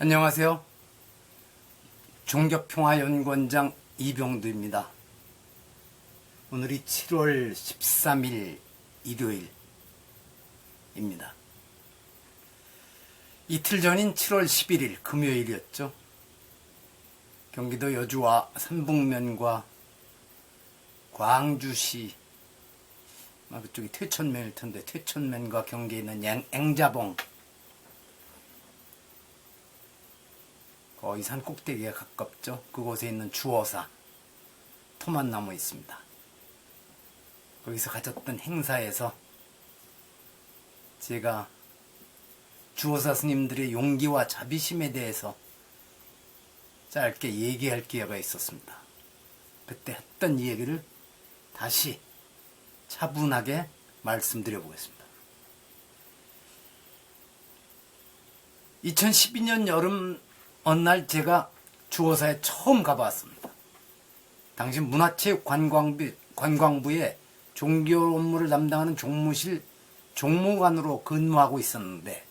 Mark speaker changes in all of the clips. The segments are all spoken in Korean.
Speaker 1: 안녕하세요. 종교평화연구원장 이병두입니다. 오늘이 7월 13일 일요일입니다. 이틀 전인 7월 11일 금요일이었죠. 경기도 여주와 삼북면과 광주시 그쪽이 퇴천면일 텐데 퇴천면과 경계에 있는 앵자봉 거의 산 꼭대기에 가깝죠. 그곳에 있는 주어사 토만나무 있습니다. 거기서 가졌던 행사에서 제가 주어사 스님들의 용기와 자비심에 대해서 짧게 얘기할 기회가 있었습니다. 그때 했던 얘기를 다시 차분하게 말씀드려 보겠습니다. 2012년 여름 어느 날 제가 주어사에 처음 가봤습니다. 당시 문화체육관광부의 종교 업무를 담당하는 종무실 종무관으로 근무하고 있었는데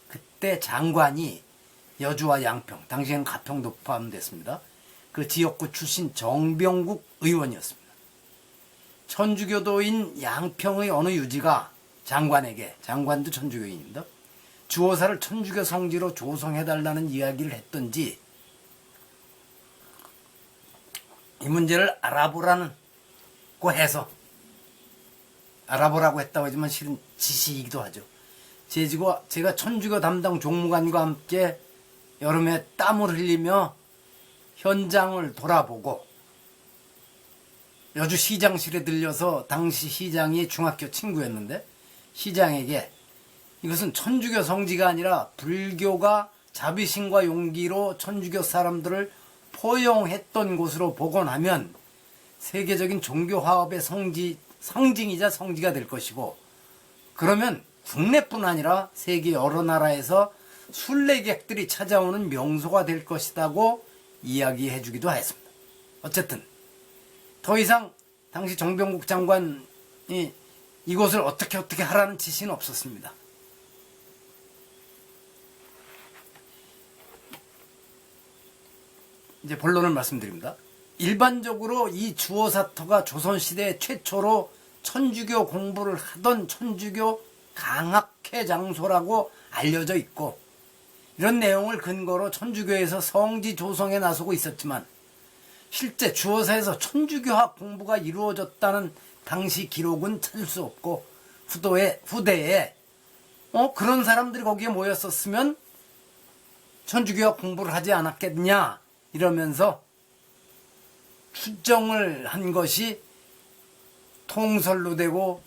Speaker 1: 그때 장관이 여주와 양평, 당시에는 가평도 포함됐습니다. 그 지역구 출신 정병국 의원이었습니다. 천주교도인 양평의 어느 유지가 장관에게, 장관도 천주교인입니다. 주어사를 천주교 성지로 조성해달라는 이야기를 했던지 이 문제를 알아보라고 했다고 하지만 실은 지시이기도 하죠. 제가 천주교 담당 종무관과 함께 여름에 땀을 흘리며 현장을 돌아보고 여주 시장실에 들려서 당시 시장이 중학교 친구였는데 시장에게 이것은 천주교 성지가 아니라 불교가 자비심과 용기로 천주교 사람들을 포용했던 곳으로 복원하면 세계적인 종교 화합의 상징이자 성지가 될 것이고 그러면 국내뿐 아니라 세계 여러 나라에서 순례객들이 찾아오는 명소가 될 것이라고 이야기해 주기도 했습니다. 어쨌든 더 이상 당시 정병국 장관이 이곳을 어떻게 하라는 지시는 없었습니다. 이제 본론을 말씀드립니다. 일반적으로 이 주어사터가 조선시대 최초로 천주교 공부를 하던 천주교 강학회 장소라고 알려져 있고 이런 내용을 근거로 천주교에서 성지 조성에 나서고 있었지만 실제 주어사에서 천주교학 공부가 이루어졌다는 당시 기록은 찾을 수 없고 후대에 그런 사람들이 거기에 모였었으면 천주교학 공부를 하지 않았겠냐 이러면서 추정을 한 것이 통설로 되고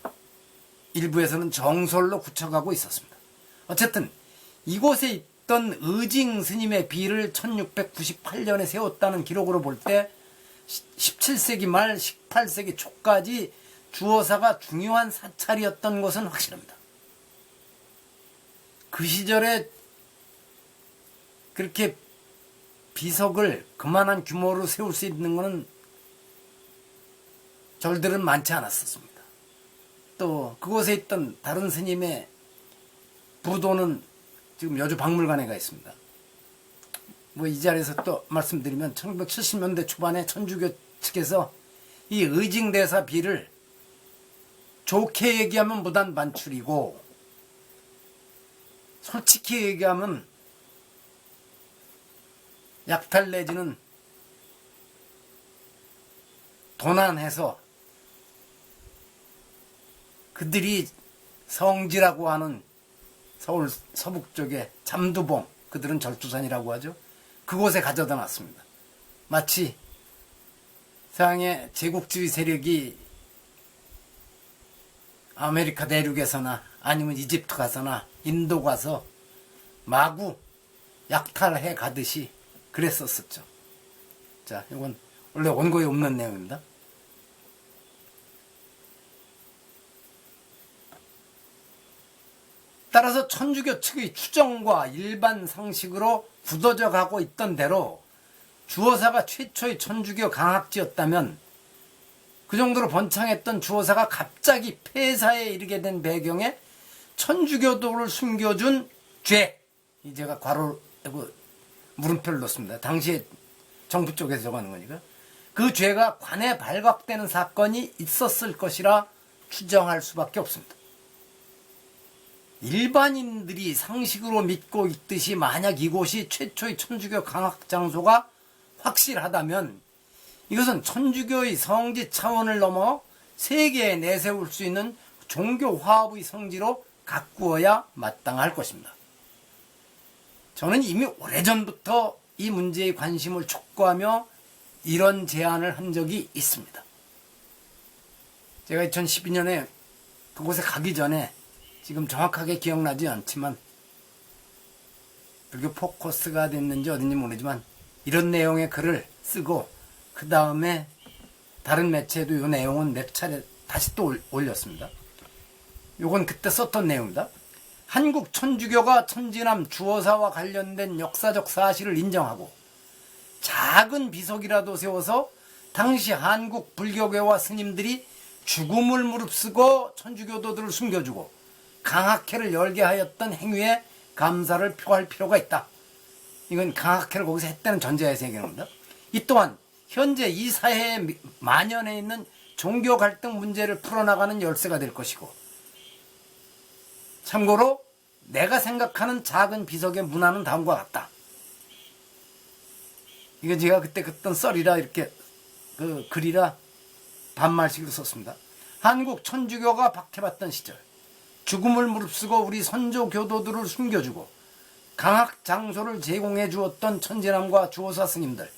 Speaker 1: 일부에서는 정설로 굳혀가고 있었습니다. 어쨌든 이곳에 있던 의징 스님의 비를 1698년에 세웠다는 기록으로 볼 때 17세기 말 18세기 초까지 주어사가 중요한 사찰이었던 것은 확실합니다. 그 시절에 그렇게 비석을 그만한 규모로 세울 수 있는 것은 절들은 많지 않았었습니다. 또 그곳에 있던 다른 스님의 부도는 지금 여주 박물관에 가 있습니다. 이 자리에서 또 말씀드리면 1970년대 초반에 천주교 측에서 이 의징대사 비를 좋게 얘기하면 무단 반출이고 솔직히 얘기하면 약탈 내지는 도난해서 그들이 성지라고 하는 서울 서북 쪽에 잠두봉, 그들은 절두산이라고 하죠. 그곳에 가져다 놨습니다. 마치 서양의 제국주의 세력이 아메리카 대륙에서나 아니면 이집트 가서나 인도 가서 마구 약탈해 가듯이 그랬었었죠. 자, 이건 원래 원고에 없는 내용입니다. 따라서 천주교 측의 추정과 일반 상식으로 굳어져 가고 있던 대로 주어사가 최초의 천주교 강학지였다면 그 정도로 번창했던 주어사가 갑자기 폐사에 이르게 된 배경에 천주교도를 숨겨준 죄, 이 제가 괄호 물음표를 놓습니다. 당시에 정부 쪽에서 정하는 거니까. 그 죄가 관에 발각되는 사건이 있었을 것이라 추정할 수밖에 없습니다. 일반인들이 상식으로 믿고 있듯이 만약 이곳이 최초의 천주교 강학 장소가 확실하다면 이것은 천주교의 성지 차원을 넘어 세계에 내세울 수 있는 종교 화합의 성지로 가꾸어야 마땅할 것입니다. 저는 이미 오래전부터 이 문제에 관심을 촉구하며 이런 제안을 한 적이 있습니다. 제가 2012년에 그곳에 가기 전에 지금 정확하게 기억나지 않지만 불교 포커스가 됐는지 어딘지 모르지만 이런 내용의 글을 쓰고 그 다음에 다른 매체에도 이 내용은 몇 차례 다시 또 올렸습니다. 요건 그때 썼던 내용입니다. 한국 천주교가 천지남 주어사와 관련된 역사적 사실을 인정하고 작은 비석이라도 세워서 당시 한국 불교계와 스님들이 죽음을 무릅쓰고 천주교도들을 숨겨주고 강학회를 열게 하였던 행위에 감사를 표할 필요가 있다. 이건 강학회를 거기서 했다는 전제하에서 얘기하는 겁니다. 이 또한 현재 이 사회에 만연해 있는 종교 갈등 문제를 풀어나가는 열쇠가 될 것이고, 참고로 내가 생각하는 작은 비석의 문화는 다음과 같다. 이건 제가 그때 썼던 썰이라 이렇게 그 글이라 반말식으로 썼습니다. 한국 천주교가 박해받던 시절 죽음을 무릅쓰고 우리 선조 교도들을 숨겨주고 강학 장소를 제공해 주었던 천지남과 주호사 스님들,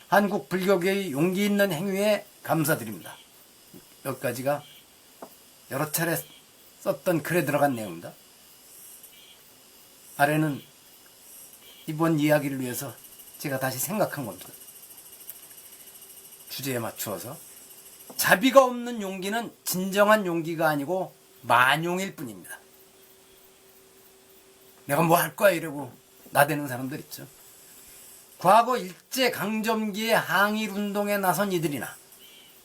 Speaker 1: 한국 불교계의 용기 있는 행위에 감사드립니다. 여기까지가 여러 차례 썼던 글에 들어간 내용입니다. 아래는 이번 이야기를 위해서 제가 다시 생각한 겁니다. 주제에 맞추어서 자비가 없는 용기는 진정한 용기가 아니고 만용일 뿐입니다. 내가 뭐 할 거야 이러고 나대는 사람들 있죠. 과거 일제강점기에 항일운동에 나선 이들이나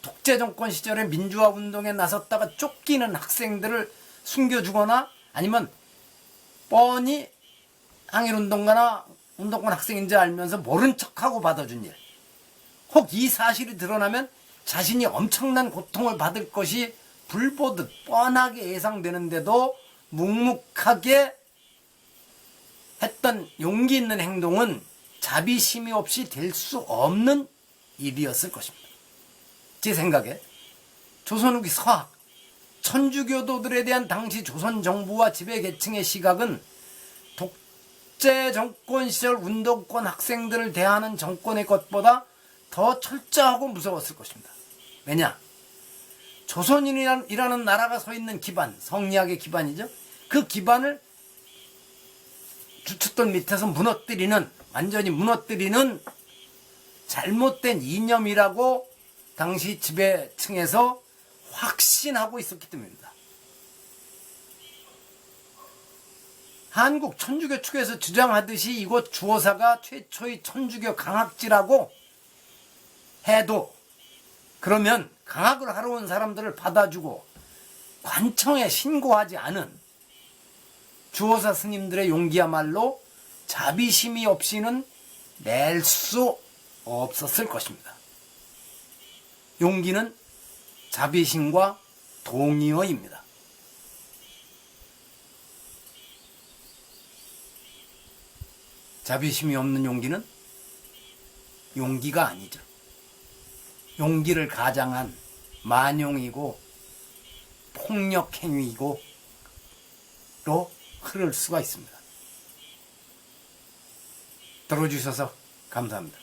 Speaker 1: 독재정권 시절에 민주화운동에 나섰다가 쫓기는 학생들을 숨겨주거나 아니면 뻔히 항일운동가나 운동권 학생인지 알면서 모른 척하고 받아준 일, 혹 이 사실이 드러나면 자신이 엄청난 고통을 받을 것이 불보듯 뻔하게 예상되는데도 묵묵하게 했던 용기 있는 행동은 자비심이 없이 될 수 없는 일이었을 것입니다. 제 생각에 조선 후기 서학, 천주교도들에 대한 당시 조선 정부와 지배계층의 시각은 독재 정권 시절 운동권 학생들을 대하는 정권의 것보다 더 철저하고 무서웠을 것입니다. 왜냐? 조선이라는 나라가 서 있는 기반, 성리학의 기반이죠. 그 기반을 주춧돌 밑에서 무너뜨리는, 완전히 무너뜨리는 잘못된 이념이라고 당시 지배층에서 확신하고 있었기 때문입니다. 한국 천주교 측에서 주장하듯이 이곳 주호사가 최초의 천주교 강학지라고 해도, 그러면 강학을 하러 온 사람들을 받아주고 관청에 신고하지 않은 주호사 스님들의 용기야말로 자비심이 없이는 낼 수 없었을 것입니다. 용기는 자비심과 동의어입니다. 자비심이 없는 용기는 용기가 아니죠. 용기를 가장한 만용이고 폭력행위이고 로 흐를 수가 있습니다. 들어주셔서 감사합니다.